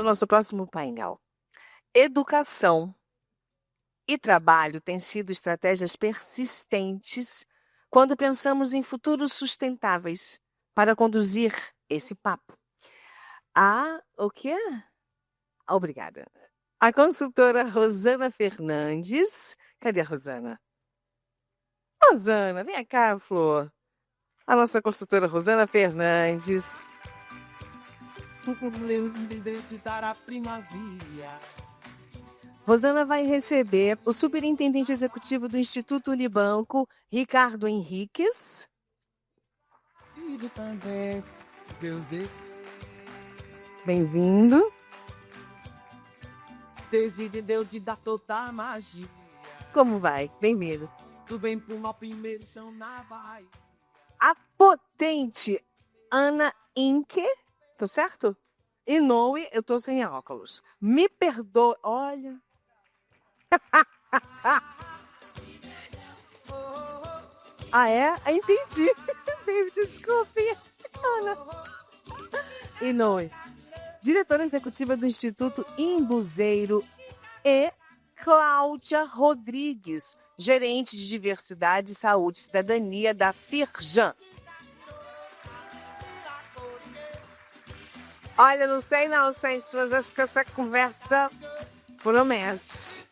nosso próximo painel. Educação e trabalho têm sido estratégias persistentes quando pensamos em futuros sustentáveis para conduzir esse papo. O quê? Obrigada. A consultora Rosana Fernandes. Cadê a Rosana? Rosana, vem cá, Flor. A nossa consultora Rosana Fernandes. Rosana vai receber o superintendente executivo do Instituto Unibanco, Ricardo Henriques. Bem-vindo. Decideu de dar toda a magia. Como vai? Bem-vindo. Tudo bem para uma primeira edição na Bahia. A potente Ana Inke, tô certo? Inoue, eu tô sem óculos. Me perdoe, olha. É? Entendi. Desculpe, Ana. Inoue, diretora executiva do Instituto Imbuzeiro, e Cláudia Rodrigues, gerente de Diversidade, Saúde e Cidadania da Firjan. Olha, não sei se acho que essa conversa promete.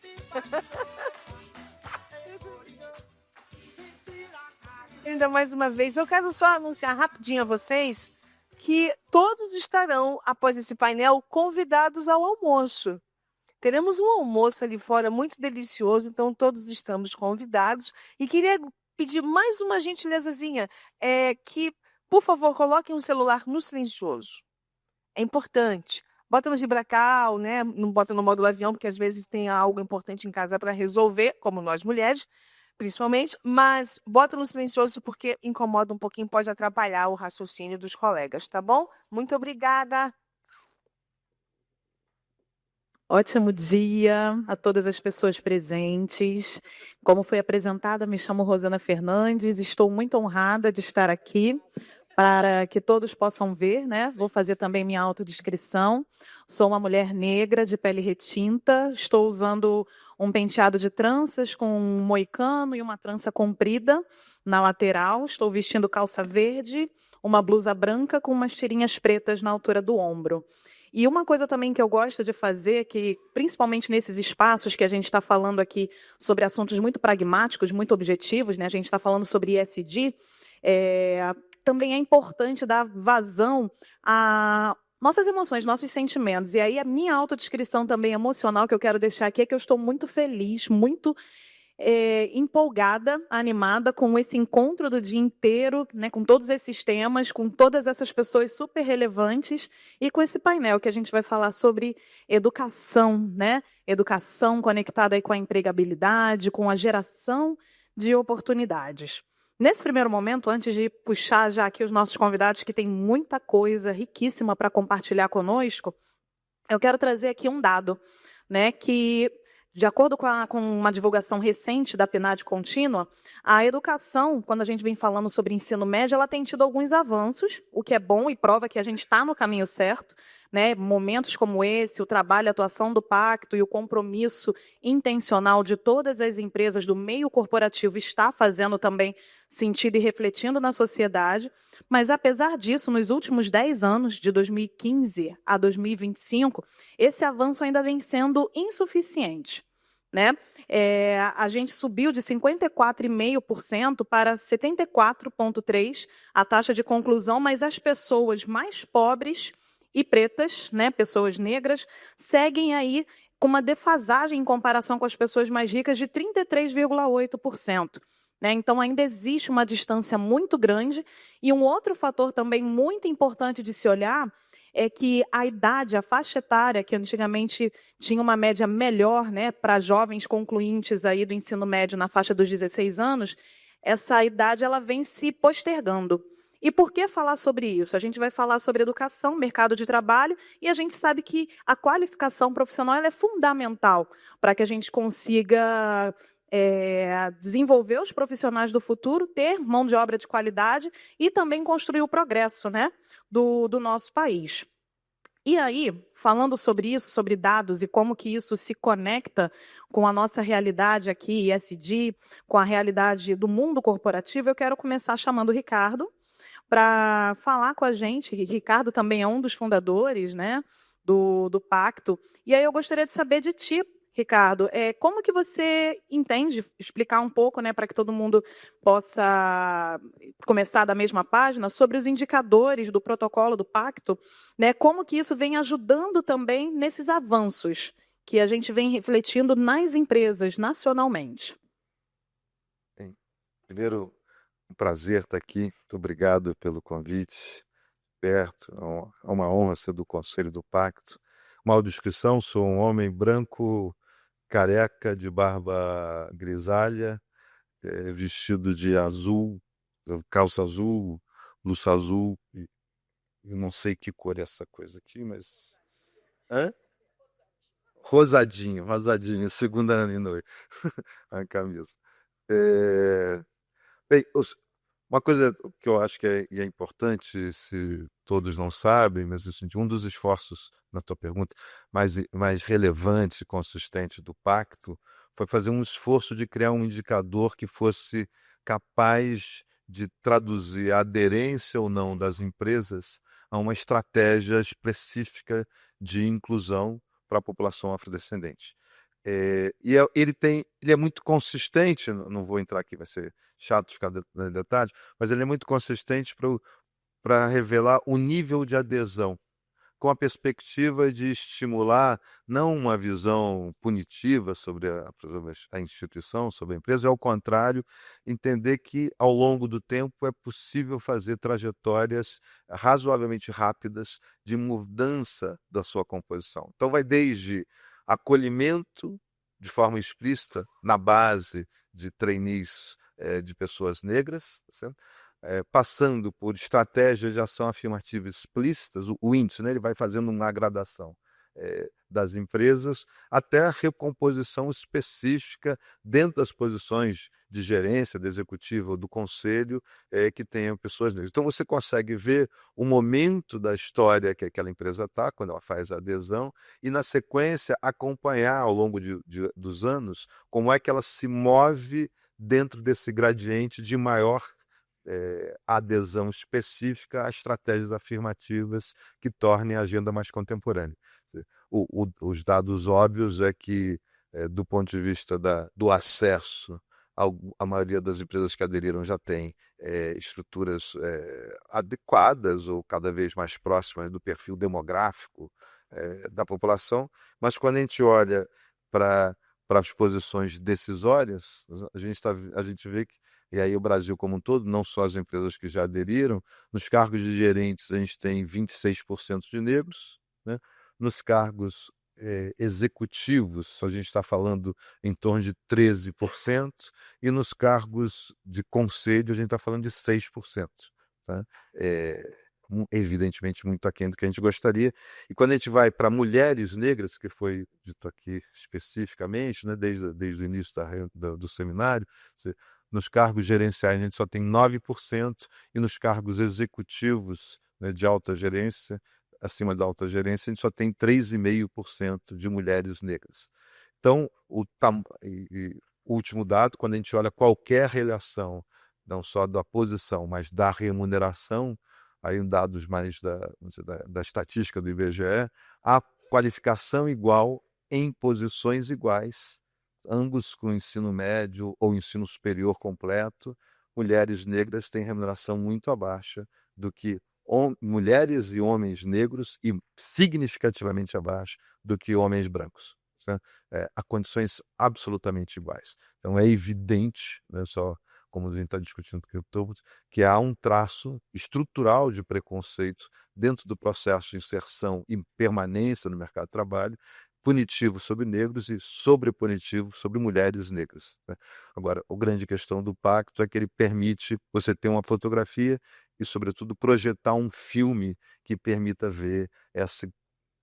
Ainda mais uma vez, eu quero só anunciar rapidinho a vocês que todos estarão, após esse painel, convidados ao almoço. Teremos um almoço ali fora muito delicioso, então todos estamos convidados. E queria pedir mais uma gentilezazinha, que, por favor, coloquem o celular no silencioso. É importante. Bota no vibracal, né? Não bota no módulo avião, porque às vezes tem algo importante em casa para resolver, como nós mulheres, principalmente, mas bota no silencioso porque incomoda um pouquinho, pode atrapalhar o raciocínio dos colegas, tá bom? Muito obrigada. Ótimo dia a todas as pessoas presentes. Como foi apresentada, me chamo Rosana Fernandes, estou muito honrada de estar aqui para que todos possam ver, né? Vou fazer também minha autodescrição. Sou uma mulher negra de pele retinta, estou usando um penteado de tranças com um moicano e uma trança comprida na lateral. Estou vestindo calça verde, uma blusa branca com umas tirinhas pretas na altura do ombro. E uma coisa também que eu gosto de fazer, que principalmente nesses espaços que a gente está falando aqui sobre assuntos muito pragmáticos, muito objetivos, né? A gente está falando sobre ESG, também é importante dar vazão a nossas emoções, nossos sentimentos. E aí a minha autodescrição também emocional que eu quero deixar aqui é que eu estou muito feliz, muito empolgada, animada com esse encontro do dia inteiro, né, com todos esses temas, com todas essas pessoas super relevantes e com esse painel que a gente vai falar sobre educação, né? Educação conectada aí com a empregabilidade, com a geração de oportunidades. Nesse primeiro momento, antes de puxar já aqui os nossos convidados, que tem muita coisa riquíssima para compartilhar conosco, eu quero trazer aqui um dado, né, que, de acordo com uma divulgação recente da PNAD contínua, a educação, quando a gente vem falando sobre ensino médio, ela tem tido alguns avanços, o que é bom e prova que a gente está no caminho certo, né? Momentos como esse, o trabalho, a atuação do pacto e o compromisso intencional de todas as empresas do meio corporativo está fazendo também sentido e refletindo na sociedade. Mas, apesar disso, nos últimos 10 anos, de 2015 a 2025, esse avanço ainda vem sendo insuficiente, né? A gente subiu de 54,5% para 74,3% a taxa de conclusão, mas as pessoas mais pobres e pretas, né, pessoas negras, seguem aí com uma defasagem em comparação com as pessoas mais ricas de 33,8%. Né? Então, ainda existe uma distância muito grande. E um outro fator também muito importante de se olhar é que a idade, a faixa etária, que antigamente tinha uma média melhor, né, para jovens concluintes aí do ensino médio na faixa dos 16 anos, essa idade ela vem se postergando. E por que falar sobre isso? A gente vai falar sobre educação, mercado de trabalho, e a gente sabe que a qualificação profissional ela é fundamental para que a gente consiga desenvolver os profissionais do futuro, ter mão de obra de qualidade e também construir o progresso, né, do nosso país. E aí, falando sobre isso, sobre dados e como que isso se conecta com a nossa realidade aqui, ESG, com a realidade do mundo corporativo, eu quero começar chamando o Ricardo para falar com a gente. Ricardo também é um dos fundadores, né, do Pacto. E aí eu gostaria de saber de ti, Ricardo, como que você entende, explicar um pouco, né, para que todo mundo possa começar da mesma página, sobre os indicadores do protocolo do Pacto, né, como que isso vem ajudando também nesses avanços que a gente vem refletindo nas empresas nacionalmente. Bem, primeiro, um prazer estar aqui. Muito obrigado pelo convite. Perto, é uma honra ser do Conselho do Pacto. Uma audiodescrição: sou um homem branco, careca, de barba grisalha, vestido de azul, calça azul, blusa azul. Eu não sei que cor é essa coisa aqui, mas. Hã? Rosadinho, rosadinho, segunda ano e noite. A camisa. É, Bem, uma coisa que eu acho que é importante, se todos não sabem, mas assim, um dos esforços, na tua pergunta, mais relevante e consistente do pacto foi fazer um esforço de criar um indicador que fosse capaz de traduzir a aderência ou não das empresas a uma estratégia específica de inclusão para a população afrodescendente. Ele é muito consistente, não vou entrar aqui, vai ser chato ficar em detalhes, mas ele é muito consistente para revelar o nível de adesão, com a perspectiva de estimular não uma visão punitiva sobre a instituição, sobre a empresa, ao contrário, entender que ao longo do tempo é possível fazer trajetórias razoavelmente rápidas de mudança da sua composição. Então vai desde acolhimento de forma explícita na base de trainees de pessoas negras, tá certo? Passando por estratégias de ação afirmativa explícitas, o índice, né, ele vai fazendo uma gradação das empresas, até a recomposição específica dentro das posições de gerência, do executivo ou do conselho, que tenham pessoas negras. Então você consegue ver o momento da história que aquela empresa está, quando ela faz a adesão, e na sequência acompanhar ao longo dos anos como é que ela se move dentro desse gradiente de maior adesão específica a estratégias afirmativas que tornem a agenda mais contemporânea. Os dados óbvios é que, do ponto de vista do acesso, a maioria das empresas que aderiram já tem estruturas adequadas ou cada vez mais próximas do perfil demográfico da população, mas quando a gente olha para as posições decisórias, a gente vê que, e aí o Brasil como um todo, não só as empresas que já aderiram, nos cargos de gerentes a gente tem 26% de negros, né? Nos cargos executivos a gente está falando em torno de 13%, e nos cargos de conselho a gente está falando de 6%. Tá? Evidentemente muito aquém do que a gente gostaria. E quando a gente vai para mulheres negras, que foi dito aqui especificamente, né, desde o início do seminário, nos cargos gerenciais a gente só tem 9%, e nos cargos executivos, né, de alta gerência, acima da alta gerência, a gente só tem 3,5% de mulheres negras. Então, o último dado, quando a gente olha qualquer relação, não só da posição, mas da remuneração, aí dados mais da estatística do IBGE, a qualificação igual em posições iguais, ambos com ensino médio ou ensino superior completo, mulheres negras têm remuneração muito abaixo do que mulheres e homens negros, e significativamente abaixo do que homens brancos. A condições absolutamente iguais. Então é evidente, né, só como a gente está discutindo que há um traço estrutural de preconceito dentro do processo de inserção e permanência no mercado de trabalho, punitivo sobre negros e sobrepunitivo sobre mulheres negras. Né? Agora, a grande questão do pacto é que ele permite você ter uma fotografia e, sobretudo, projetar um filme que permita ver esse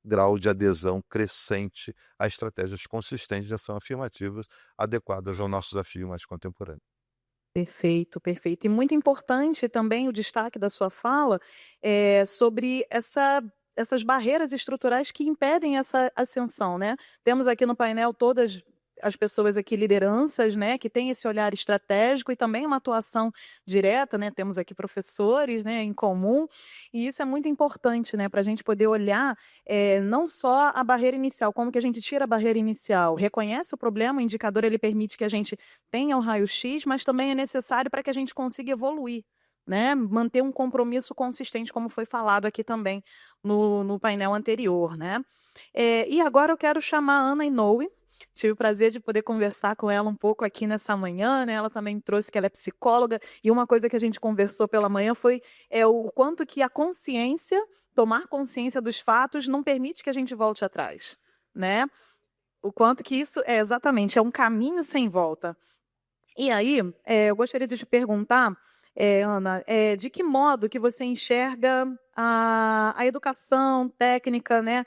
grau de adesão crescente a estratégias consistentes de ação afirmativas adequadas ao nosso desafio mais contemporâneo. Perfeito, perfeito. E muito importante também o destaque da sua fala sobre essas barreiras estruturais que impedem essa ascensão, né? Temos aqui no painel todas as pessoas aqui, lideranças, né, que têm esse olhar estratégico e também uma atuação direta, né? Temos aqui professores, né, em comum, e isso é muito importante, né, para a gente poder olhar não só a barreira inicial, como que a gente tira a barreira inicial, reconhece o problema, o indicador ele permite que a gente tenha o raio-x, mas também é necessário para que a gente consiga evoluir, né, manter um compromisso consistente, como foi falado aqui também no painel anterior, né? E agora eu quero chamar a Ana Inoue. Tive o prazer de poder conversar com ela um pouco aqui nessa manhã, né? Ela também trouxe que ela é psicóloga, e uma coisa que a gente conversou pela manhã foi o quanto que a consciência, tomar consciência dos fatos, não permite que a gente volte atrás, né? O quanto que isso exatamente, é um caminho sem volta. E aí, eu gostaria de te perguntar, Ana, de que modo que você enxerga a educação técnica, né,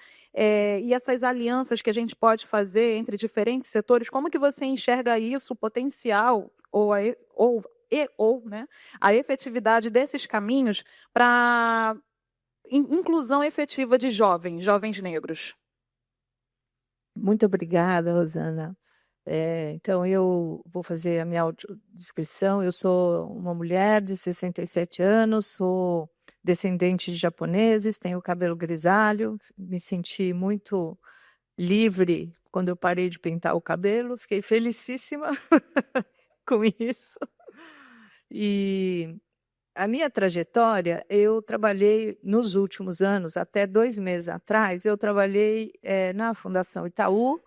e essas alianças que a gente pode fazer entre diferentes setores, como que você enxerga isso, o potencial ou né, a efetividade desses caminhos para inclusão efetiva de jovens negros? Muito obrigada, Rosana. Então, eu vou fazer a minha audiodescrição. Eu sou uma mulher de 67 anos, sou descendente de japoneses, tenho cabelo grisalho, me senti muito livre quando eu parei de pintar o cabelo, fiquei felicíssima com isso. E a minha trajetória, eu trabalhei nos últimos anos, até 2 meses atrás, eu trabalhei na Fundação Itaú,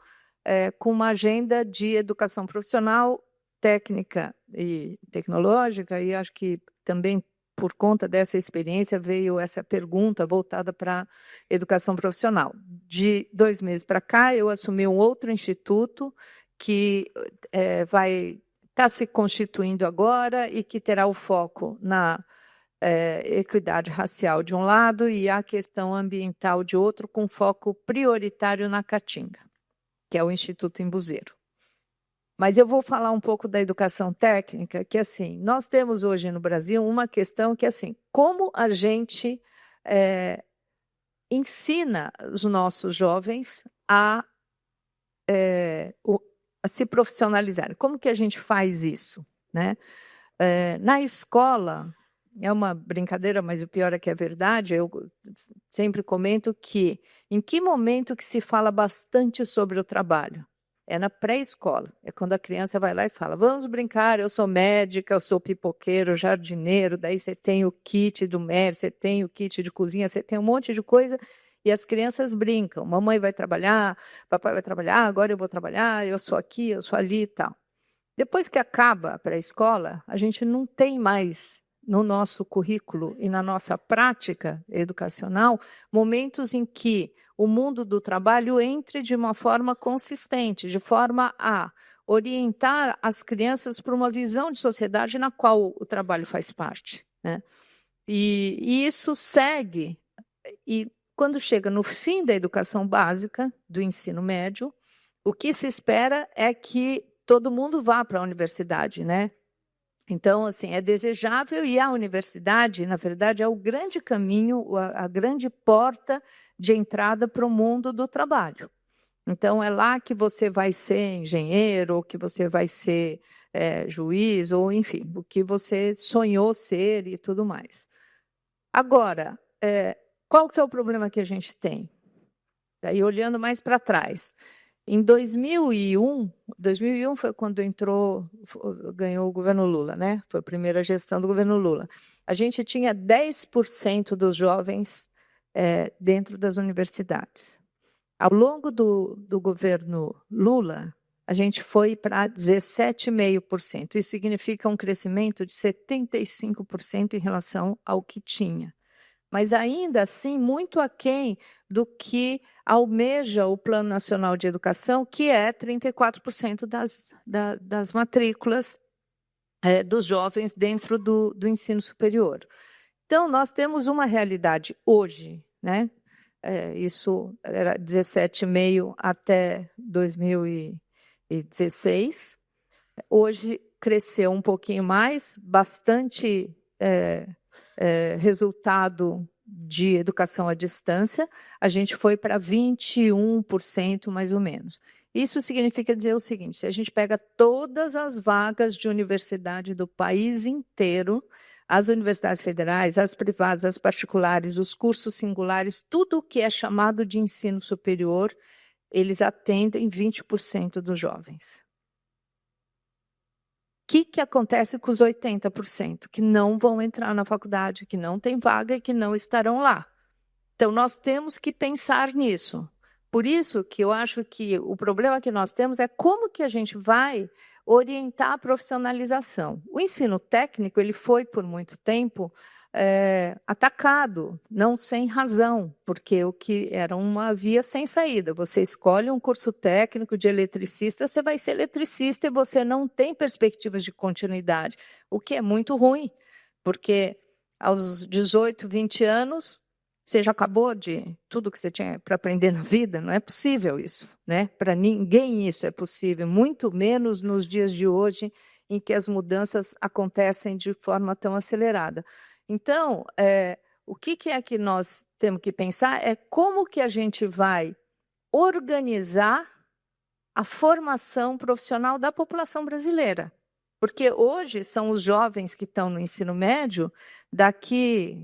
com uma agenda de educação profissional, técnica e tecnológica, e acho que também por conta dessa experiência veio essa pergunta voltada para a educação profissional. De 2 meses para cá, eu assumi um outro instituto que vai estar se constituindo agora e que terá o foco na equidade racial de um lado e a questão ambiental de outro, com foco prioritário na Caatinga, que é o Instituto Embuzeiro. Mas eu vou falar um pouco da educação técnica, que assim, nós temos hoje no Brasil uma questão que assim, como a gente ensina os nossos jovens a se profissionalizarem? Como que a gente faz isso, né? Na escola, é uma brincadeira, mas o pior é que é verdade, eu sempre comento que em que momento que se fala bastante sobre o trabalho? É na pré-escola, é quando a criança vai lá e fala, vamos brincar, eu sou médica, eu sou pipoqueiro, jardineiro, daí você tem o kit do médico, você tem o kit de cozinha, você tem um monte de coisa, e as crianças brincam, mamãe vai trabalhar, papai vai trabalhar, agora eu vou trabalhar, eu sou aqui, eu sou ali e tal. Depois que acaba a pré-escola, a gente não tem mais no nosso currículo e na nossa prática educacional momentos em que o mundo do trabalho entre de uma forma consistente, de forma a orientar as crianças para uma visão de sociedade na qual o trabalho faz parte, né? E isso segue, e quando chega no fim da educação básica, do ensino médio, o que se espera é que todo mundo vá para a universidade, né? Então, assim, é desejável, e a universidade, na verdade, é o grande caminho, a grande porta de entrada para o mundo do trabalho. Então, é lá que você vai ser engenheiro, ou que você vai ser juiz, ou, enfim, o que você sonhou ser e tudo mais. Agora, qual que é o problema que a gente tem? Daí, olhando mais para trás, em 2001 foi quando ganhou o governo Lula, né? Foi a primeira gestão do governo Lula. A gente tinha 10% dos jovens dentro das universidades. Ao longo do governo Lula, a gente foi para 17,5%. Isso significa um crescimento de 75% em relação ao que tinha. Mas ainda assim, muito aquém do que almeja o Plano Nacional de Educação, que é 34% das matrículas dos jovens dentro do ensino superior. Então, nós temos uma realidade hoje, né? Isso era 17,5% até 2016. Hoje cresceu um pouquinho mais, bastante resultado de educação à distância, a gente foi para 21%, mais ou menos. Isso significa dizer o seguinte: se a gente pega todas as vagas de universidade do país inteiro, as universidades federais, as privadas, as particulares, os cursos singulares, tudo o que é chamado de ensino superior, eles atendem 20% dos jovens. O que acontece com os 80% que não vão entrar na faculdade, que não têm vaga e que não estarão lá? Então, nós temos que pensar nisso. Por isso que eu acho que o problema que nós temos é como que a gente vai orientar a profissionalização. O ensino técnico ele foi, por muito tempo, atacado, não sem razão, porque o que era uma via sem saída. Você escolhe um curso técnico de eletricista, você vai ser eletricista e você não tem perspectivas de continuidade, o que é muito ruim, porque aos 18, 20 anos, você já acabou de tudo que você tinha para aprender na vida? Não é possível isso, né? Para ninguém isso é possível, muito menos nos dias de hoje, em que as mudanças acontecem de forma tão acelerada. Então, o que é que nós temos que pensar é como que a gente vai organizar a formação profissional da população brasileira. Porque hoje são os jovens que estão no ensino médio,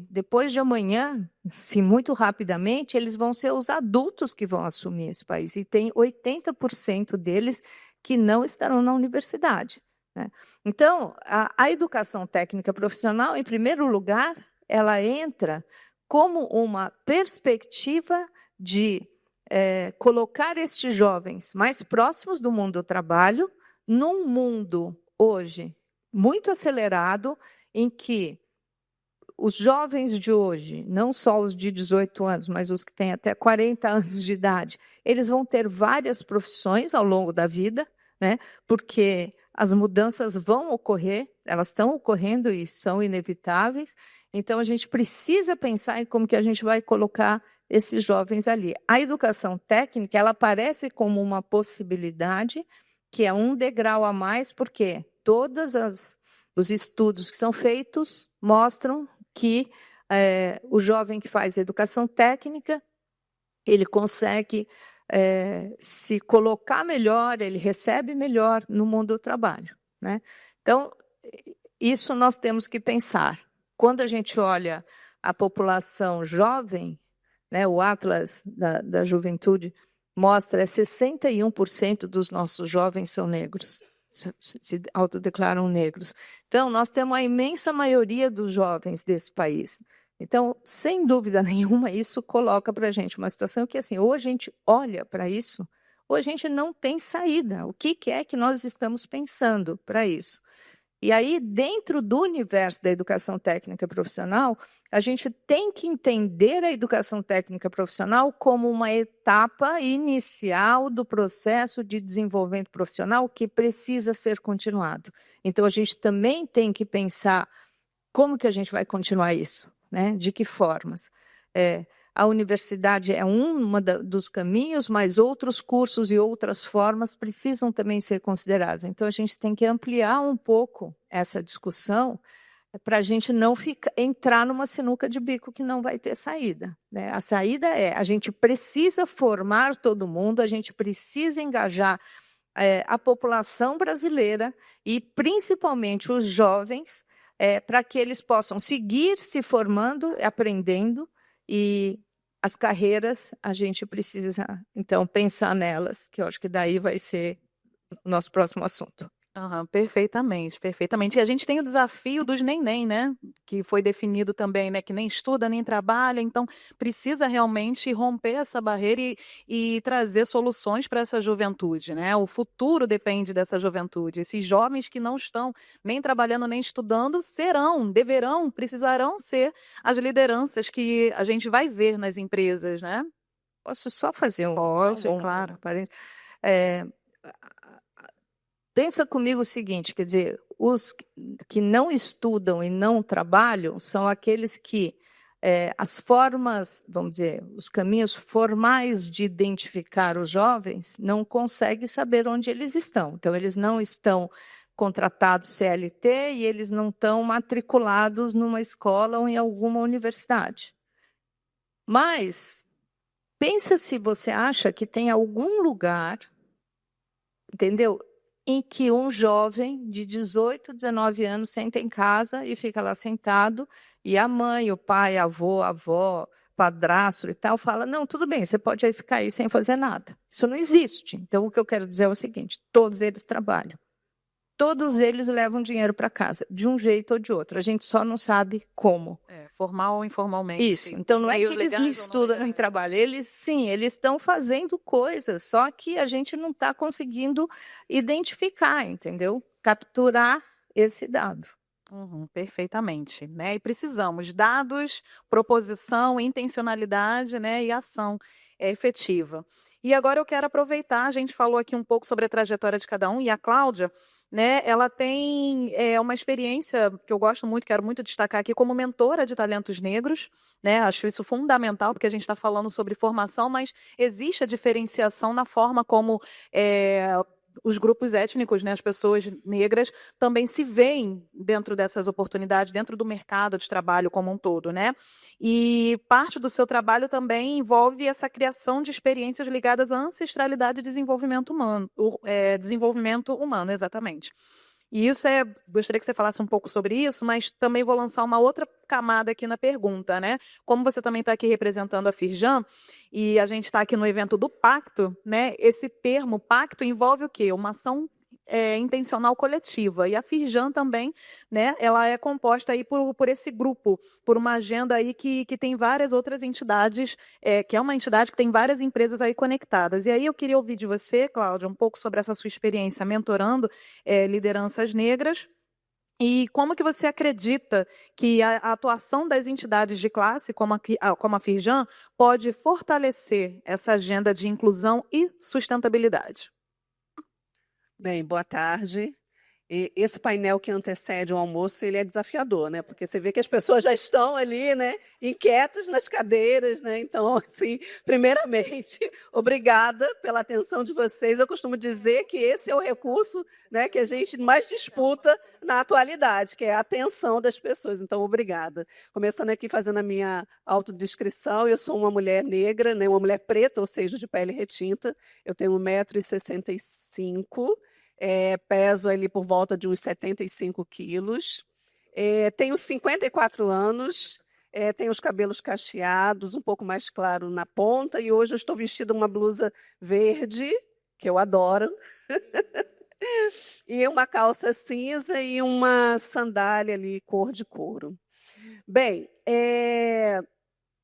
depois de amanhã, se muito rapidamente, eles vão ser os adultos que vão assumir esse país. E tem 80% deles que não estarão na universidade, né? Então, a educação técnica profissional, em primeiro lugar, ela entra como uma perspectiva de colocar estes jovens mais próximos do mundo do trabalho, num mundo hoje muito acelerado, em que os jovens de hoje, não só os de 18 anos, mas os que têm até 40 anos de idade, eles vão ter várias profissões ao longo da vida, né? Porque as mudanças vão ocorrer, elas estão ocorrendo e são inevitáveis. Então, a gente precisa pensar em como que a gente vai colocar esses jovens ali. A educação técnica, ela aparece como uma possibilidade, que é um degrau a mais, porque todos os estudos que são feitos mostram que o jovem que faz educação técnica, ele consegue se colocar melhor, ele recebe melhor no mundo do trabalho, né? Então, isso nós temos que pensar. Quando a gente olha a população jovem, né, o Atlas da Juventude mostra 61% dos nossos jovens são negros, se autodeclaram negros. Então, nós temos a imensa maioria dos jovens desse país. Então, sem dúvida nenhuma, isso coloca para a gente uma situação que, assim, ou a gente olha para isso, ou a gente não tem saída. O que é que nós estamos pensando para isso? E aí, dentro do universo da educação técnica profissional, a gente tem que entender a educação técnica profissional como uma etapa inicial do processo de desenvolvimento profissional que precisa ser continuado. Então, a gente também tem que pensar como que a gente vai continuar isso, né? De que formas? A universidade é dos caminhos, mas outros cursos e outras formas precisam também ser considerados. Então, a gente tem que ampliar um pouco essa discussão para a gente não entrar numa sinuca de bico que não vai ter saída, né? A saída a gente precisa formar todo mundo, a gente precisa engajar a população brasileira e, principalmente, os jovens, para que eles possam seguir se formando, aprendendo, e as carreiras, a gente precisa, então, pensar nelas, que eu acho que daí vai ser o nosso próximo assunto. Perfeitamente, perfeitamente. E a gente tem o desafio dos neném, né? Que foi definido também, né? Que nem estuda, nem trabalha, então precisa realmente romper essa barreira e trazer soluções para essa juventude, né? O futuro depende dessa juventude. Esses jovens que não estão nem trabalhando, nem estudando, deverão, precisarão ser as lideranças que a gente vai ver nas empresas, né? Posso só fazer claro. parênteses? Pensa comigo o seguinte, quer dizer, os que não estudam e não trabalham são aqueles que as formas, vamos dizer, os caminhos formais de identificar os jovens não conseguem saber onde eles estão. Então, eles não estão contratados CLT e eles não estão matriculados numa escola ou em alguma universidade. Mas pensa se você acha que tem algum lugar, entendeu? Em que um jovem de 18, 19 anos senta em casa e fica lá sentado, e a mãe, o pai, a avó, padrasto e tal, fala, não, tudo bem, você pode aí ficar aí sem fazer nada. Isso não existe. Então, o que eu quero dizer é o seguinte, todos eles trabalham. Todos eles levam dinheiro para casa, de um jeito ou de outro. A gente só não sabe como. Formal ou informalmente. Isso. Então, não é que Meios eles legais ou não misturam em legais. trabalho. Eles estão fazendo coisas, só que a gente não está conseguindo identificar, entendeu? Capturar esse dado. Perfeitamente, né? E precisamos dados, proposição, intencionalidade, né? E ação efetiva. E agora eu quero aproveitar, a gente falou aqui um pouco sobre a trajetória de cada um, e a Cláudia, né? Ela tem uma experiência que eu gosto muito, quero muito destacar aqui, como mentora de talentos negros, né? Acho isso fundamental, porque a gente está falando sobre formação, mas existe a diferenciação na forma como os grupos étnicos, né, as pessoas negras, também se veem dentro dessas oportunidades, dentro do mercado de trabalho como um todo, né? E parte do seu trabalho também envolve essa criação de experiências ligadas à ancestralidade e desenvolvimento humano, exatamente. E isso gostaria que você falasse um pouco sobre isso, mas também vou lançar uma outra camada aqui na pergunta, né? Como você também está aqui representando a Firjan, e a gente está aqui no evento do pacto, né? Esse termo pacto envolve o quê? Uma ação intencional coletiva. E a Firjan também, né? Ela é composta aí por esse grupo, por uma agenda aí que tem várias outras entidades, que é uma entidade que tem várias empresas aí conectadas. E aí eu queria ouvir de você, Cláudia, um pouco sobre essa sua experiência mentorando lideranças negras. E como que você acredita que a atuação das entidades de classe, como a Firjan, pode fortalecer essa agenda de inclusão e sustentabilidade? Bem, boa tarde. Esse painel que antecede o almoço, ele é desafiador, né? Porque você vê que as pessoas já estão ali, né, inquietas nas cadeiras, né? Então, assim, primeiramente, obrigada pela atenção de vocês. Eu costumo dizer que esse é o recurso, né, que a gente mais disputa na atualidade, que é a atenção das pessoas. Então, obrigada. Começando aqui fazendo a minha autodescrição, eu sou uma mulher negra, né, uma mulher preta, ou seja, de pele retinta. Eu tenho 1,65 m. Peso ali por volta de uns 75 quilos. Tenho 54 anos, tenho os cabelos cacheados, um pouco mais claro na ponta, e hoje eu estou vestida uma blusa verde, que eu adoro, e uma calça cinza e uma sandália ali, cor de couro. Bem,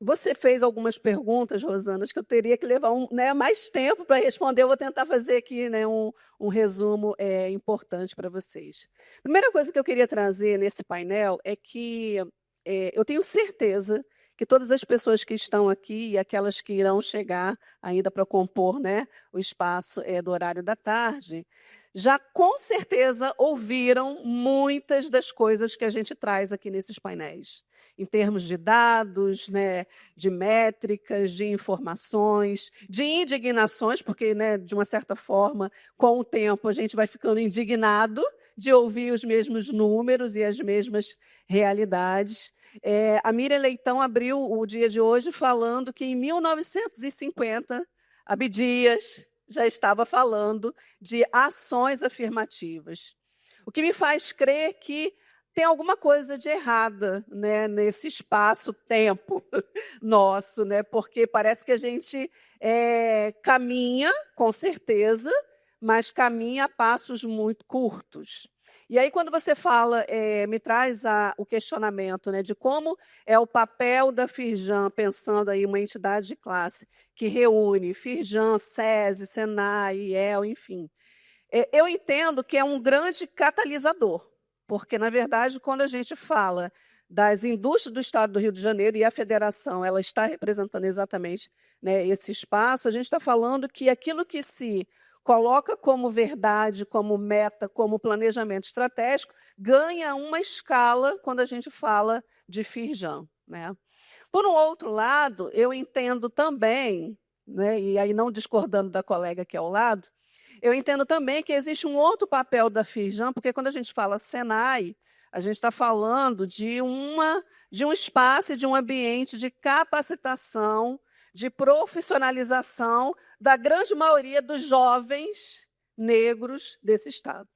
você fez algumas perguntas, Rosana, que eu teria que levar mais tempo para responder. Eu vou tentar fazer aqui, né, um resumo importante para vocês. Primeira coisa que eu queria trazer nesse painel é que eu tenho certeza que todas as pessoas que estão aqui e aquelas que irão chegar ainda para compor, né, o espaço do horário da tarde, já com certeza ouviram muitas das coisas que a gente traz aqui nesses painéis, em termos de dados, né, de métricas, de informações, de indignações, porque, né, de uma certa forma, com o tempo, a gente vai ficando indignado de ouvir os mesmos números e as mesmas realidades. A Miriam Leitão abriu o dia de hoje falando que, em 1950, Abdias já estava falando de ações afirmativas. O que me faz crer que tem alguma coisa de errada, né, nesse espaço-tempo nosso, né, porque parece que a gente caminha, com certeza, mas caminha a passos muito curtos. E aí, quando você fala, me traz o questionamento, né, de como é o papel da Firjan, pensando aí uma entidade de classe que reúne Firjan, SESI, Senai, IEL, enfim. Eu entendo que é um grande catalisador, porque, na verdade, quando a gente fala das indústrias do Estado do Rio de Janeiro, e a federação ela está representando exatamente, né, esse espaço, a gente está falando que aquilo que se coloca como verdade, como meta, como planejamento estratégico, ganha uma escala quando a gente fala de Firjan, né? Por um outro lado, eu entendo também, né, e aí não discordando da colega que é ao lado, eu entendo também que existe um outro papel da Firjan, porque quando a gente fala Senai, a gente está falando de um espaço, de um ambiente de capacitação, de profissionalização da grande maioria dos jovens negros desse estado.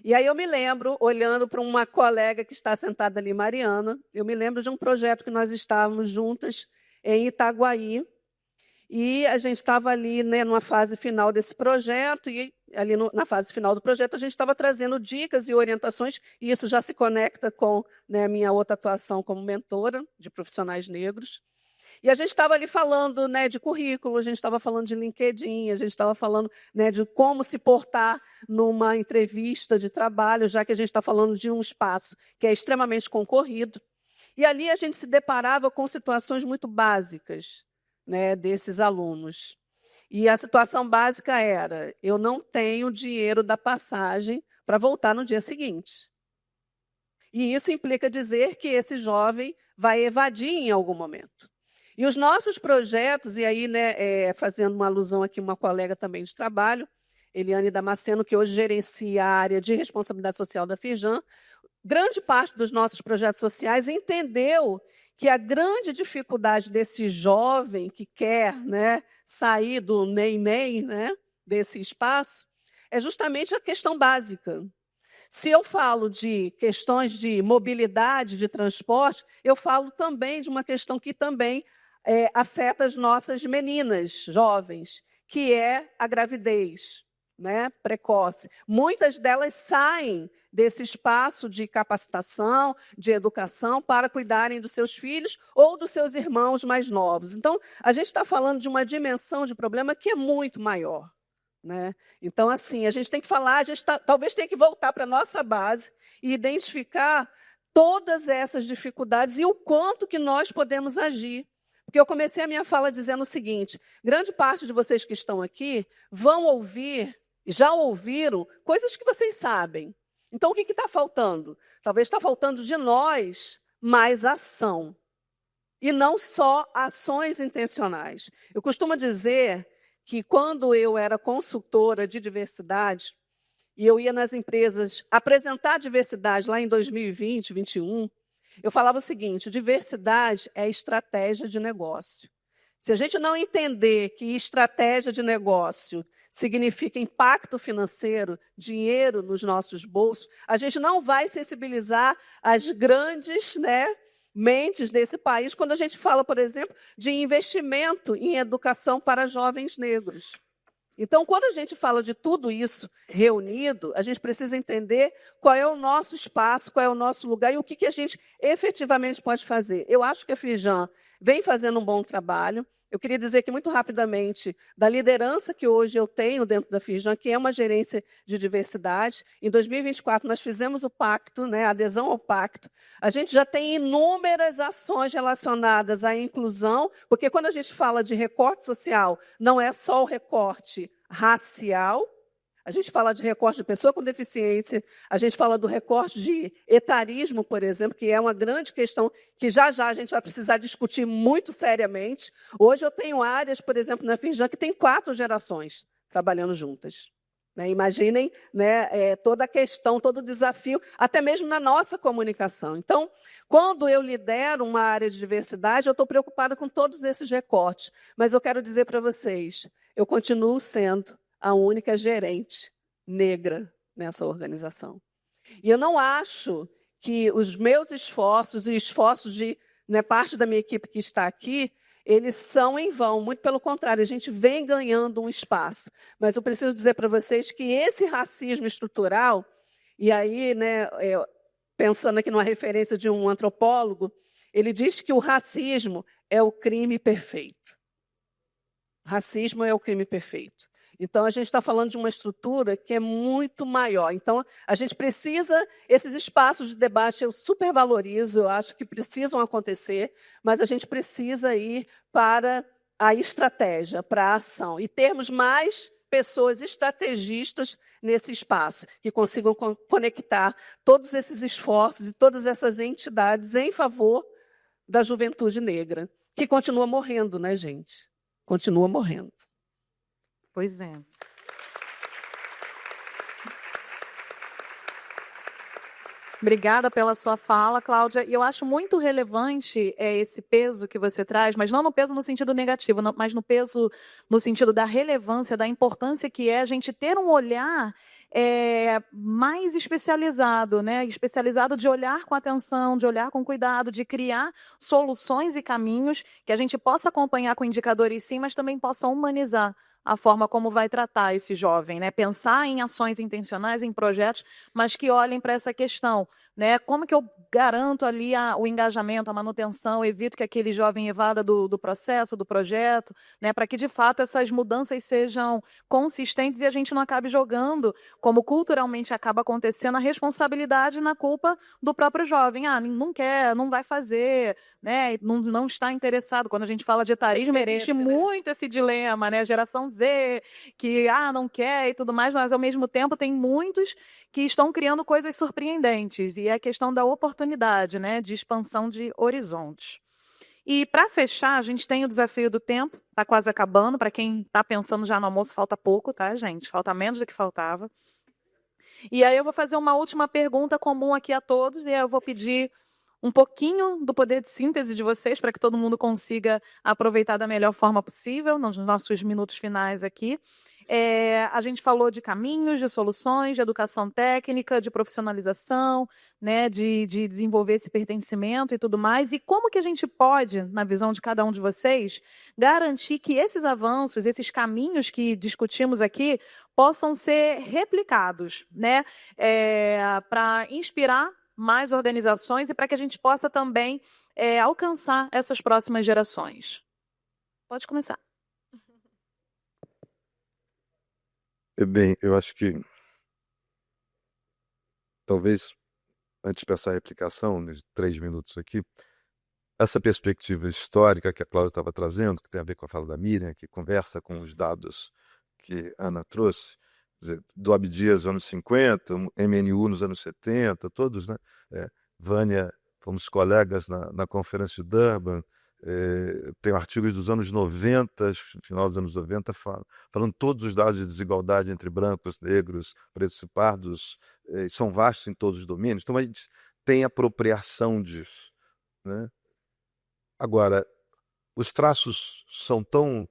E aí eu me lembro, olhando para uma colega que está sentada ali, Mariana, eu me lembro de um projeto que nós estávamos juntas em Itaguaí, e a gente estava ali, né, numa fase final desse projeto, e ali na fase final do projeto a gente estava trazendo dicas e orientações, e isso já se conecta com, né, a minha outra atuação como mentora de profissionais negros. E a gente estava ali falando, né, de currículo, a gente estava falando de LinkedIn, a gente estava falando, né, de como se portar numa entrevista de trabalho, já que a gente está falando de um espaço que é extremamente concorrido. E ali a gente se deparava com situações muito básicas, né, desses alunos. E a situação básica era: eu não tenho dinheiro da passagem para voltar no dia seguinte. E isso implica dizer que esse jovem vai evadir em algum momento. E os nossos projetos, e aí, né, fazendo uma alusão aqui, uma colega também de trabalho, Eliane Damasceno, que hoje gerencia a área de responsabilidade social da Firjan, grande parte dos nossos projetos sociais entendeu que a grande dificuldade desse jovem que quer, né, sair do nem-nem, né, desse espaço, é justamente a questão básica. Se eu falo de questões de mobilidade, de transporte, eu falo também de uma questão que também afeta as nossas meninas jovens, que é a gravidez, né, precoce. Muitas delas saem desse espaço de capacitação, de educação, para cuidarem dos seus filhos ou dos seus irmãos mais novos. Então, a gente está falando de uma dimensão de problema que é muito maior, né? Então, assim, a gente tem que falar, talvez tenha que voltar para a nossa base e identificar todas essas dificuldades e o quanto que nós podemos agir. Porque eu comecei a minha fala dizendo o seguinte: grande parte de vocês que estão aqui vão ouvir, já ouviram, coisas que vocês sabem. Então, o que está faltando? Talvez está faltando de nós mais ação. E não só ações intencionais. Eu costumo dizer que, quando eu era consultora de diversidade, e eu ia nas empresas apresentar diversidade lá em 2020, 2021, eu falava o seguinte: diversidade é estratégia de negócio. Se a gente não entender que estratégia de negócio significa impacto financeiro, dinheiro nos nossos bolsos, a gente não vai sensibilizar as grandes, né, mentes desse país quando a gente fala, por exemplo, de investimento em educação para jovens negros. Então, quando a gente fala de tudo isso reunido, a gente precisa entender qual é o nosso espaço, qual é o nosso lugar e o que a gente efetivamente pode fazer. Eu acho que a Firjan vem fazendo um bom trabalho. Eu queria dizer que, muito rapidamente, da liderança que hoje eu tenho dentro da Firjan, que é uma gerência de diversidade. Em 2024, nós fizemos o pacto, né, a adesão ao pacto. A gente já tem inúmeras ações relacionadas à inclusão, porque quando a gente fala de recorte social, não é só o recorte racial, a gente fala de recorte de pessoa com deficiência, a gente fala do recorte de etarismo, por exemplo, que é uma grande questão que já a gente vai precisar discutir muito seriamente. Hoje eu tenho áreas, por exemplo, na Firjan, que tem 4 gerações trabalhando juntas. Né? Imaginem, né, toda a questão, todo o desafio, até mesmo na nossa comunicação. Então, quando eu lidero uma área de diversidade, eu estou preocupada com todos esses recortes. Mas eu quero dizer para vocês, eu continuo sendo a única gerente negra nessa organização. E eu não acho que os meus esforços e esforços de, né, parte da minha equipe que está aqui, eles são em vão. Muito pelo contrário, a gente vem ganhando um espaço. Mas eu preciso dizer para vocês que esse racismo estrutural, e aí, né, pensando aqui numa referência de um antropólogo, ele diz que o racismo é o crime perfeito. Racismo é o crime perfeito. Então, a gente está falando de uma estrutura que é muito maior. Então, a gente precisa, esses espaços de debate eu super valorizo, eu acho que precisam acontecer, mas a gente precisa ir para a estratégia, para a ação, e termos mais pessoas estrategistas nesse espaço, que consigam conectar todos esses esforços e todas essas entidades em favor da juventude negra, que continua morrendo, né, gente? Continua morrendo. Pois é. Obrigada pela sua fala, Cláudia. E eu acho muito relevante esse peso que você traz, mas não no peso no sentido negativo, mas no peso no sentido da relevância, da importância que é a gente ter um olhar mais especializado, né? Especializado de olhar com atenção, de olhar com cuidado, de criar soluções e caminhos que a gente possa acompanhar com indicadores sim, mas também possa humanizar a forma como vai tratar esse jovem, né? Pensar em ações intencionais, em projetos, mas que olhem para essa questão, né? Como que eu garanto ali o engajamento, a manutenção, evito que aquele jovem evada do processo, do projeto, né? Para que, de fato, essas mudanças sejam consistentes e a gente não acabe jogando, como culturalmente acaba acontecendo, a responsabilidade na culpa do próprio jovem. Ah, não quer, não vai fazer, né? Não está interessado. Quando a gente fala de etarismo, existe muito esse dilema, né? Geração Z, que não quer e tudo mais, mas ao mesmo tempo tem muitos que estão criando coisas surpreendentes. E é a questão da oportunidade, né? De expansão de horizontes. E para fechar, a gente tem o desafio do tempo, está quase acabando. Para quem está pensando já no almoço, falta pouco, tá, gente? Falta menos do que faltava. E aí eu vou fazer uma última pergunta comum aqui a todos, e aí eu vou pedir um pouquinho do poder de síntese de vocês para que todo mundo consiga aproveitar da melhor forma possível nos nossos minutos finais aqui. A gente falou de caminhos, de soluções, de educação técnica, de profissionalização, né, de desenvolver esse pertencimento e tudo mais. E como que a gente pode, na visão de cada um de vocês, garantir que esses avanços, esses caminhos que discutimos aqui, possam ser replicados, né, para inspirar mais organizações e para que a gente possa também alcançar essas próximas gerações. Pode começar. Bem, eu acho que talvez, antes de pensar a replicação, nos 3 minutos aqui, essa perspectiva histórica que a Cláudia estava trazendo, que tem a ver com a fala da Miriam, que conversa com os dados que a Ana trouxe, quer dizer, do Abdias nos anos 50, MNU nos anos 70, todos, né? Vânia, fomos colegas na Conferência de Durban, tem artigos dos anos 90, final dos anos 90, falando todos os dados de desigualdade entre brancos, negros, pretos e pardos, são vastos em todos os domínios, então a gente tem apropriação disso, né? Agora, os traços são tão...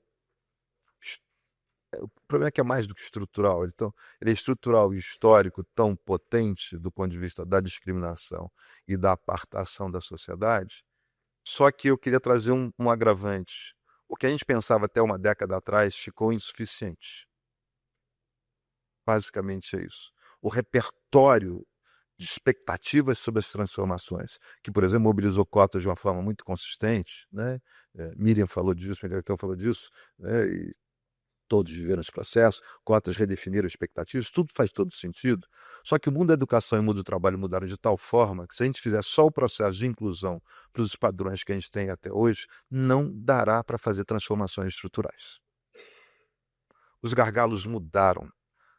O problema é que é mais do que estrutural, ele é estrutural e histórico tão potente do ponto de vista da discriminação e da apartação da sociedade. Só que eu queria trazer um agravante. O que a gente pensava até uma década atrás ficou insuficiente. Basicamente é isso. O repertório de expectativas sobre as transformações, que, por exemplo, mobilizou cotas de uma forma muito consistente, né? Miriam falou disso, Miriam falou disso, né? E todos viveram esse processo, cotas redefiniram expectativas, tudo faz todo sentido. Só que o mundo da educação e o mundo do trabalho mudaram de tal forma que, se a gente fizer só o processo de inclusão para os padrões que a gente tem até hoje, não dará para fazer transformações estruturais. Os gargalos mudaram,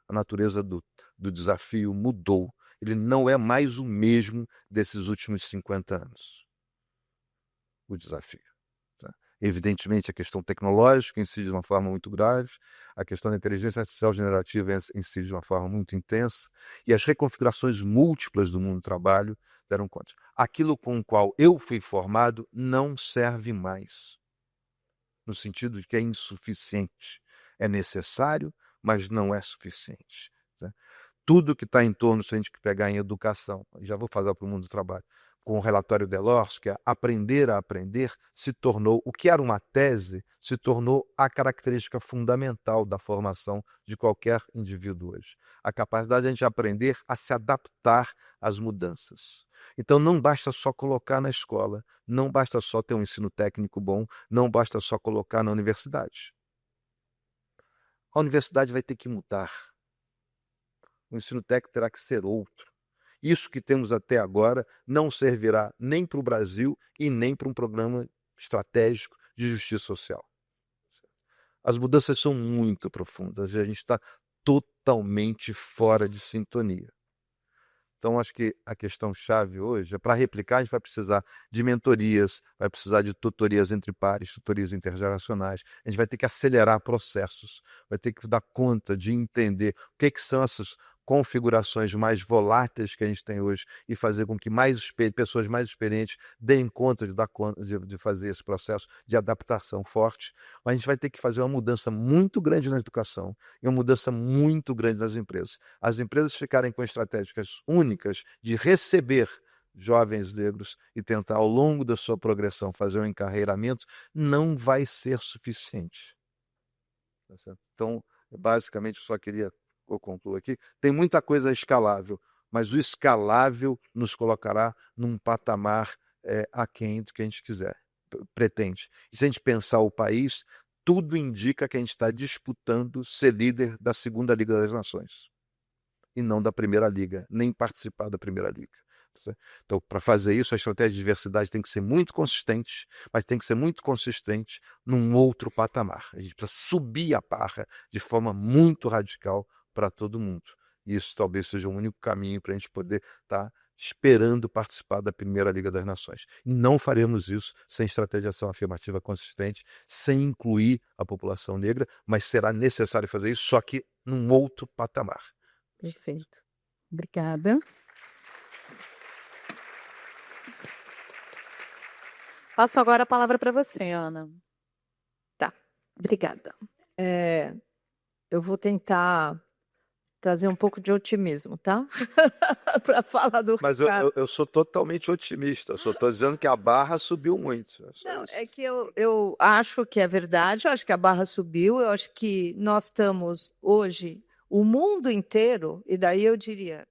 a natureza do desafio mudou, ele não é mais o mesmo desses últimos 50 anos. O desafio. Evidentemente, a questão tecnológica incide de uma forma muito grave, a questão da inteligência artificial generativa incide de uma forma muito intensa, e as reconfigurações múltiplas do mundo do trabalho deram conta. Aquilo com o qual eu fui formado não serve mais, no sentido de que é insuficiente. É necessário, mas não é suficiente. Né? Tudo que está em torno, se a gente pegar em educação, já vou falar para o mundo do trabalho, com o relatório Delors, que é aprender a aprender, se tornou, o que era uma tese, se tornou a característica fundamental da formação de qualquer indivíduo hoje. A capacidade de a gente aprender a se adaptar às mudanças. Então não basta só colocar na escola, não basta só ter um ensino técnico bom, não basta só colocar na universidade. A universidade vai ter que mudar. O ensino técnico terá que ser outro. Isso que temos até agora não servirá nem para o Brasil e nem para um programa estratégico de justiça social. As mudanças são muito profundas e a gente está totalmente fora de sintonia. Então, acho que a questão-chave hoje é, para replicar, a gente vai precisar de mentorias, vai precisar de tutorias entre pares, tutorias intergeracionais. A gente vai ter que acelerar processos, vai ter que dar conta de entender o que são essas configurações mais voláteis que a gente tem hoje e fazer com que pessoas mais experientes deem conta de fazer esse processo de adaptação forte. Mas a gente vai ter que fazer uma mudança muito grande na educação e uma mudança muito grande nas empresas. As empresas ficarem com estratégias únicas de receber jovens negros e tentar, ao longo da sua progressão, fazer um encarreiramento, não vai ser suficiente. Tá certo? Então, basicamente, eu só queria que eu concluo aqui. Tem muita coisa escalável, mas o escalável nos colocará num patamar aquém do que a gente pretende. E se a gente pensar o país, tudo indica que a gente está disputando ser líder da segunda Liga das Nações e não da primeira Liga, nem participar da primeira Liga. Então, para fazer isso, a estratégia de diversidade tem que ser muito consistente, mas tem que ser muito consistente num outro patamar. A gente precisa subir a barra de forma muito radical para todo mundo. E isso talvez seja o único caminho para a gente poder estar esperando participar da primeira Liga das Nações. E não faremos isso sem estratégia de ação afirmativa consistente, sem incluir a população negra, mas será necessário fazer isso, só que num outro patamar. Perfeito. Obrigada. Passo agora a palavra para você, Ana. Tá, obrigada. Eu vou tentar trazer um pouco de otimismo, tá? Para falar do Mas Ricardo. eu sou totalmente otimista, eu só estou dizendo que a barra subiu muito. Não, é que eu acho que é verdade, eu acho que a barra subiu, eu acho que nós estamos hoje, o mundo inteiro, e daí eu diria,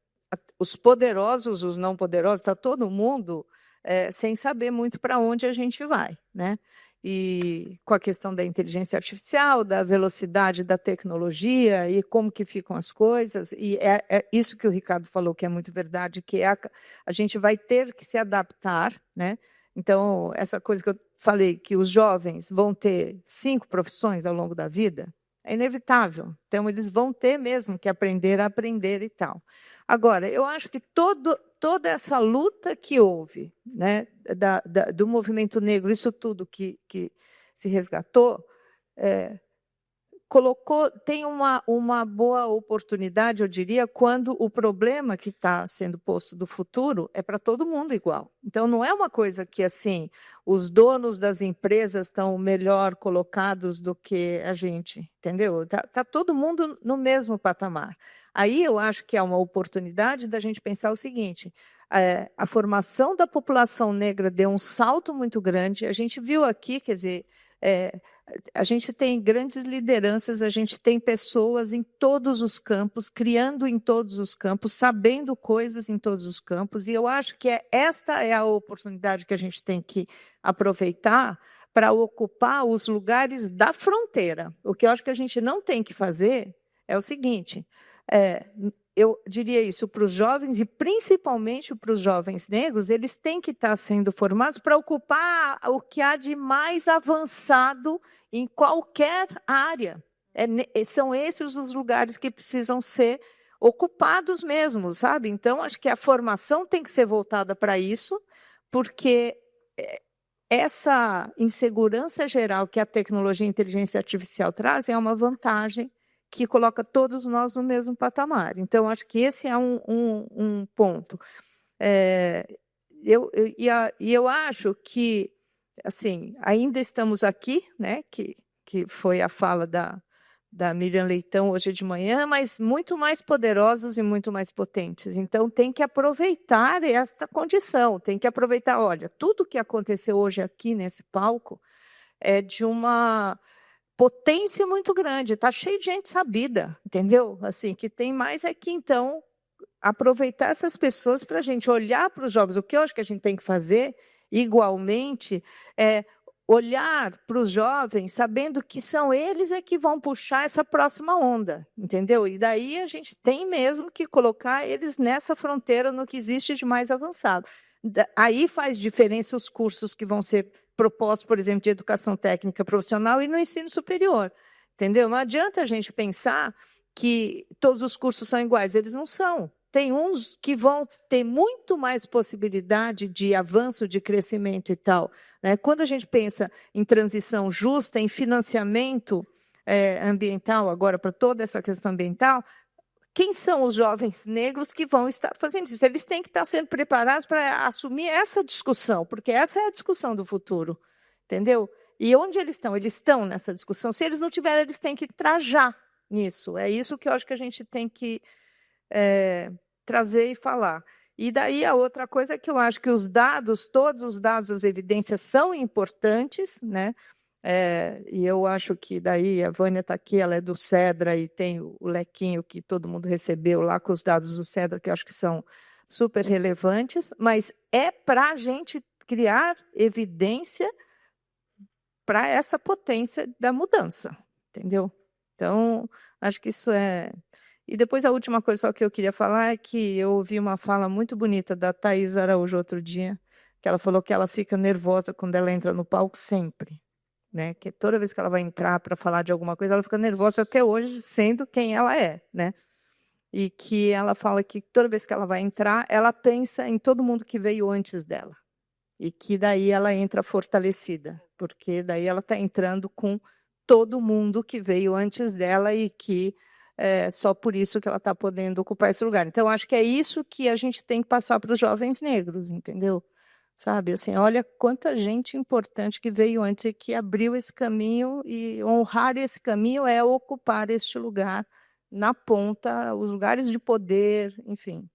os poderosos, os não poderosos, está todo mundo sem saber muito para onde a gente vai, né? E com a questão da inteligência artificial, da velocidade da tecnologia e como que ficam as coisas, e é isso que o Ricardo falou que é muito verdade, que a gente vai ter que se adaptar, né? Então, essa coisa que eu falei, que os jovens vão ter 5 profissões ao longo da vida, é inevitável. Então, eles vão ter mesmo que aprender a aprender e tal. Agora, eu acho que toda essa luta que houve, né, do movimento negro, isso tudo que se resgatou, tem uma boa oportunidade, eu diria, quando o problema que está sendo posto do futuro é para todo mundo igual. Então, não é uma coisa que assim os donos das empresas estão melhor colocados do que a gente, entendeu? Tá todo mundo no mesmo patamar. Aí eu acho que é uma oportunidade da gente pensar o seguinte: a formação da população negra deu um salto muito grande. A gente viu aqui, quer dizer, a gente tem grandes lideranças, a gente tem pessoas em todos os campos, criando em todos os campos, sabendo coisas em todos os campos, e eu acho que esta é a oportunidade que a gente tem que aproveitar para ocupar os lugares da fronteira. O que eu acho que a gente não tem que fazer é o seguinte: eu diria isso para os jovens, e principalmente para os jovens negros, eles têm que estar sendo formados para ocupar o que há de mais avançado em qualquer área. São esses os lugares que precisam ser ocupados mesmo, sabe? Então, acho que a formação tem que ser voltada para isso, porque essa insegurança geral que a tecnologia e a inteligência artificial traz é uma vantagem que coloca todos nós no mesmo patamar. Então, acho que esse é um ponto. Eu acho que, assim, ainda estamos aqui, né, que foi a fala da Miriam Leitão hoje de manhã, mas muito mais poderosos e muito mais potentes. Então, tem que aproveitar esta condição, tem que aproveitar, olha, tudo que aconteceu hoje aqui nesse palco é de uma potência muito grande, está cheio de gente sabida, entendeu? Assim, que tem mais é que, então, aproveitar essas pessoas para a gente olhar para os jovens. O que eu acho que a gente tem que fazer, igualmente, é olhar para os jovens sabendo que são eles que vão puxar essa próxima onda, entendeu? E daí a gente tem mesmo que colocar eles nessa fronteira, no que existe de mais avançado. Aí faz diferença os cursos que vão ser propostos, por exemplo, de educação técnica profissional e no ensino superior, entendeu? Não adianta a gente pensar que todos os cursos são iguais, eles não são. Tem uns que vão ter muito mais possibilidade de avanço, de crescimento e tal, né? Quando a gente pensa em transição justa, em financiamento ambiental, agora para toda essa questão ambiental, quem são os jovens negros que vão estar fazendo isso? Eles têm que estar sendo preparados para assumir essa discussão, porque essa é a discussão do futuro, entendeu? E onde eles estão? Eles estão nessa discussão. Se eles não tiverem, eles têm que trajar nisso. É isso que eu acho que a gente tem que trazer e falar. E daí a outra coisa é que eu acho que os dados, todos os dados, as evidências são importantes, né? E eu acho que daí a Vânia está aqui, ela é do Cedra e tem o lequinho que todo mundo recebeu lá com os dados do Cedra, que eu acho que são super relevantes, mas é para a gente criar evidência para essa potência da mudança, entendeu? Então, acho que isso é... E depois a última coisa só que eu queria falar é que eu ouvi uma fala muito bonita da Thaís Araújo outro dia, que ela falou que ela fica nervosa quando ela entra no palco sempre, né? Que toda vez que ela vai entrar para falar de alguma coisa, ela fica nervosa até hoje, sendo quem ela é, né? E que ela fala que toda vez que ela vai entrar, ela pensa em todo mundo que veio antes dela. E que daí ela entra fortalecida, porque daí ela está entrando com todo mundo que veio antes dela e que é só por isso que ela está podendo ocupar esse lugar. Então, acho que é isso que a gente tem que passar para os jovens negros, entendeu? Sabe, assim, olha quanta gente importante que veio antes e que abriu esse caminho, e honrar esse caminho é ocupar este lugar na ponta, os lugares de poder, enfim.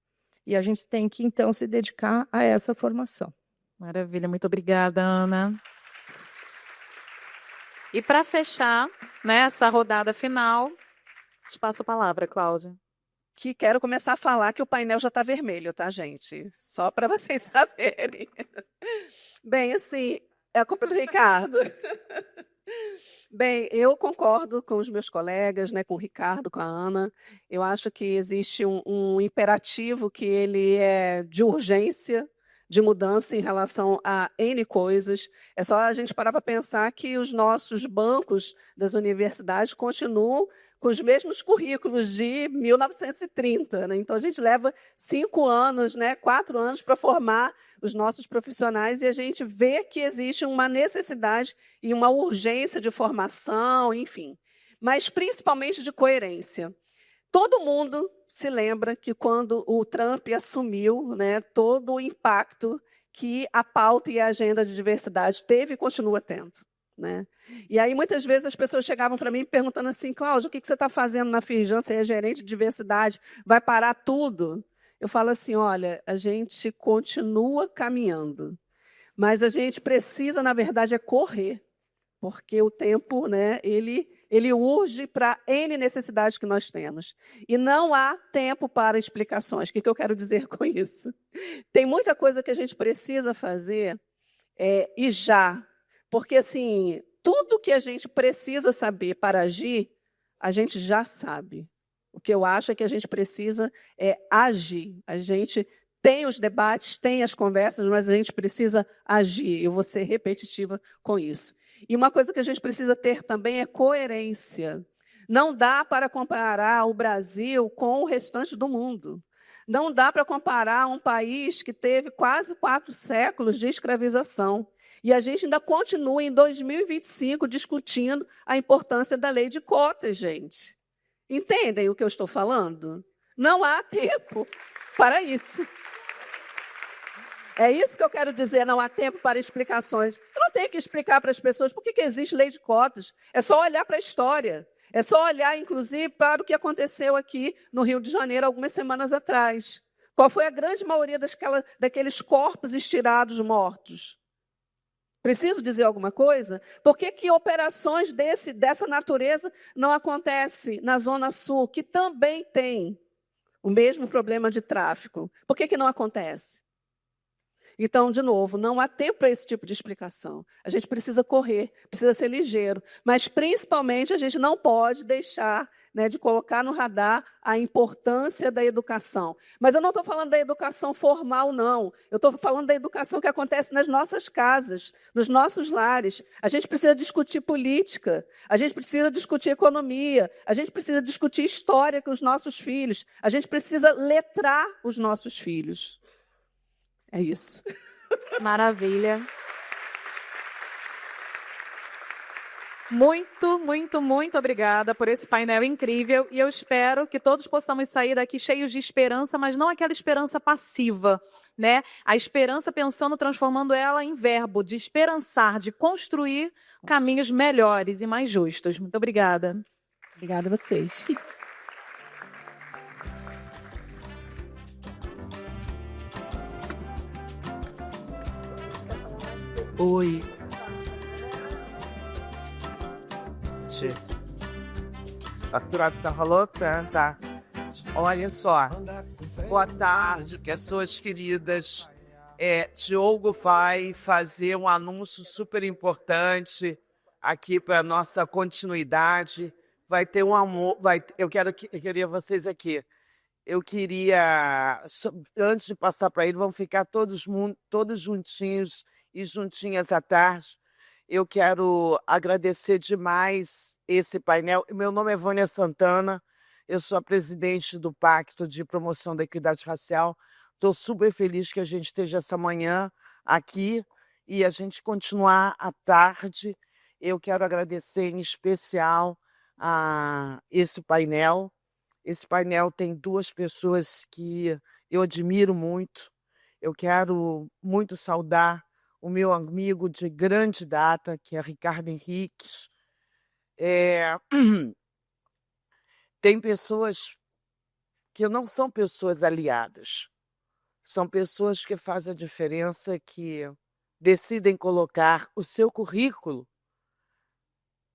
E a gente tem que, então, se dedicar a essa formação. Maravilha, muito obrigada, Ana. E para fechar, né, essa rodada final, te passo a palavra, Cláudia. Que quero começar a falar que o painel já está vermelho, tá, gente? Só para vocês saberem. Bem, assim, é a culpa do Ricardo. Bem, eu concordo com os meus colegas, né, com o Ricardo, com a Ana. Eu acho que existe um imperativo que ele é de urgência, de mudança em relação a N coisas. É só a gente parar para pensar que os nossos bancos das universidades continuam com os mesmos currículos de 1930. Né? Então, a gente leva 5 anos, né, 4 anos para formar os nossos profissionais e a gente vê que existe uma necessidade e uma urgência de formação, enfim, mas principalmente de coerência. Todo mundo se lembra que quando o Trump assumiu, né, todo o impacto que a pauta e a agenda de diversidade teve e continua tendo. Né? E aí, muitas vezes, as pessoas chegavam para mim perguntando assim, Cláudia, o que você está fazendo na Firjan? Você é gerente de diversidade, vai parar tudo? Eu falo assim, olha, a gente continua caminhando, mas a gente precisa, na verdade, correr, porque o tempo, né, ele urge para N necessidades que nós temos. E não há tempo para explicações. O que eu quero dizer com isso? Tem muita coisa que a gente precisa fazer e já. Porque, assim, tudo que a gente precisa saber para agir, a gente já sabe. O que eu acho é que a gente precisa agir. A gente tem os debates, tem as conversas, mas a gente precisa agir. Eu vou ser repetitiva com isso. E uma coisa que a gente precisa ter também é coerência. Não dá para comparar o Brasil com o restante do mundo. Não dá para comparar um país que teve quase 4 séculos de escravização. E a gente ainda continua, em 2025, discutindo a importância da lei de cotas, gente. Entendem o que eu estou falando? Não há tempo para isso. É isso que eu quero dizer, não há tempo para explicações. Eu não tenho que explicar para as pessoas por que existe lei de cotas. É só olhar para a história. É só olhar, inclusive, para o que aconteceu aqui no Rio de Janeiro algumas semanas atrás. Qual foi a grande maioria daqueles corpos estirados mortos? Preciso dizer alguma coisa? Por que operações dessa natureza não acontecem na Zona Sul, que também tem o mesmo problema de tráfico? Por que não acontece? Então, de novo, não há tempo para esse tipo de explicação. A gente precisa correr, precisa ser ligeiro, mas, principalmente, a gente não pode deixar, né, de colocar no radar a importância da educação. Mas eu não estou falando da educação formal, não. Eu estou falando da educação que acontece nas nossas casas, nos nossos lares. A gente precisa discutir política, a gente precisa discutir economia, a gente precisa discutir história com os nossos filhos, a gente precisa letrar os nossos filhos. É isso. Maravilha. Muito, muito, muito obrigada por esse painel incrível e eu espero que todos possamos sair daqui cheios de esperança, mas não aquela esperança passiva, né? A esperança pensando, transformando ela em verbo, de esperançar, de construir caminhos melhores e mais justos. Muito obrigada. Obrigada a vocês. Oi. A troca tá rolando? Tá. Olha só. Boa tarde, pessoas queridas. Diogo vai fazer um anúncio super importante aqui para nossa continuidade. Vai ter um amor. Eu queria vocês aqui. Eu queria, antes de passar para ele, vamos ficar todos juntinhos e juntinhas à tarde. Eu quero agradecer demais esse painel. Meu nome é Vânia Santana, eu sou a presidente do Pacto de Promoção da Equidade Racial. Estou super feliz que a gente esteja essa manhã aqui e a gente continuar à tarde. Eu quero agradecer em especial a esse painel. Esse painel tem duas pessoas que eu admiro muito. Eu quero muito saudar o meu amigo de grande data, que é Ricardo Henriques. Tem pessoas que não são pessoas aliadas, são pessoas que fazem a diferença, que decidem colocar o seu currículo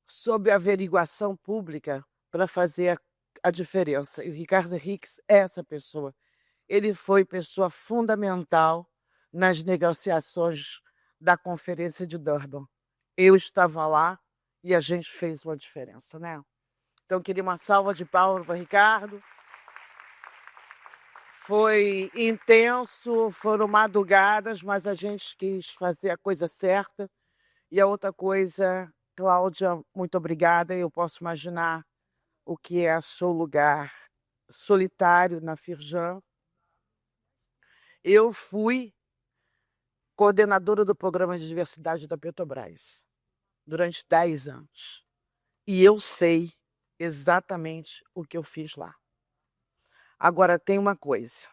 sob averiguação pública para fazer a diferença. E o Ricardo Henriques é essa pessoa. Ele foi pessoa fundamental nas negociações da Conferência de Durban. Eu estava lá e a gente fez uma diferença, né? Então, queria uma salva de palmas para o Ricardo. Foi intenso, foram madrugadas, mas a gente quis fazer a coisa certa. E a outra coisa, Cláudia, muito obrigada. Eu posso imaginar o que é seu lugar solitário na Firjan. Eu fui coordenadora do Programa de Diversidade da Petrobras durante 10 anos. E eu sei exatamente o que eu fiz lá. Agora, tem uma coisa.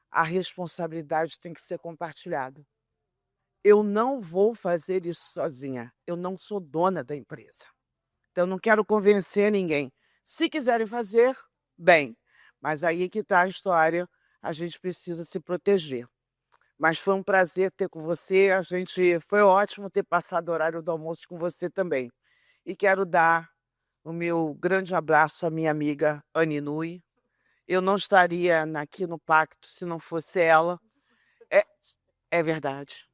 A responsabilidade tem que ser compartilhada. Eu não vou fazer isso sozinha. Eu não sou dona da empresa. Então, eu não quero convencer ninguém. Se quiserem fazer, bem. Mas aí que está a história. A gente precisa se proteger. Mas foi um prazer ter com você. Foi ótimo ter passado o horário do almoço com você também. E quero dar o meu grande abraço à minha amiga Anne Nui. Eu não estaria aqui no Pacto se não fosse ela. É verdade.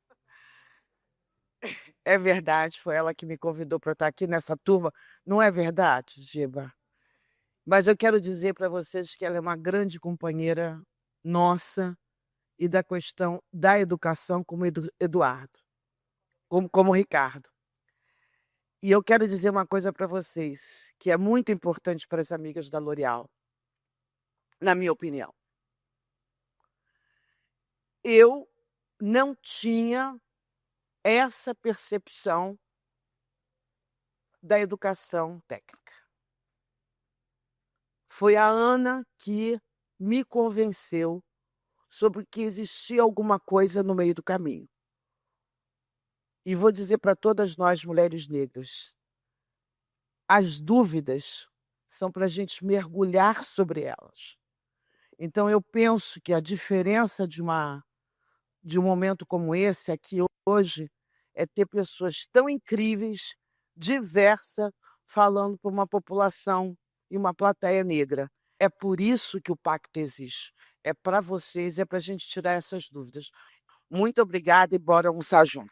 É verdade, foi ela que me convidou para estar aqui nessa turma. Não é verdade, Giba? Mas eu quero dizer para vocês que ela é uma grande companheira nossa e da questão da educação, como Eduardo, como Ricardo. E eu quero dizer uma coisa para vocês, que é muito importante para as amigas da L'Oréal, na minha opinião. Eu não tinha essa percepção da educação técnica. Foi a Ana que me convenceu sobre que existia alguma coisa no meio do caminho. E vou dizer para todas nós, mulheres negras, as dúvidas são para a gente mergulhar sobre elas. Então, eu penso que a diferença de um momento como esse aqui hoje é ter pessoas tão incríveis, diversas, falando para uma população e uma plateia negra. É por isso que o Pacto existe. É para vocês, é para a gente tirar essas dúvidas. Muito obrigada e bora almoçar junto.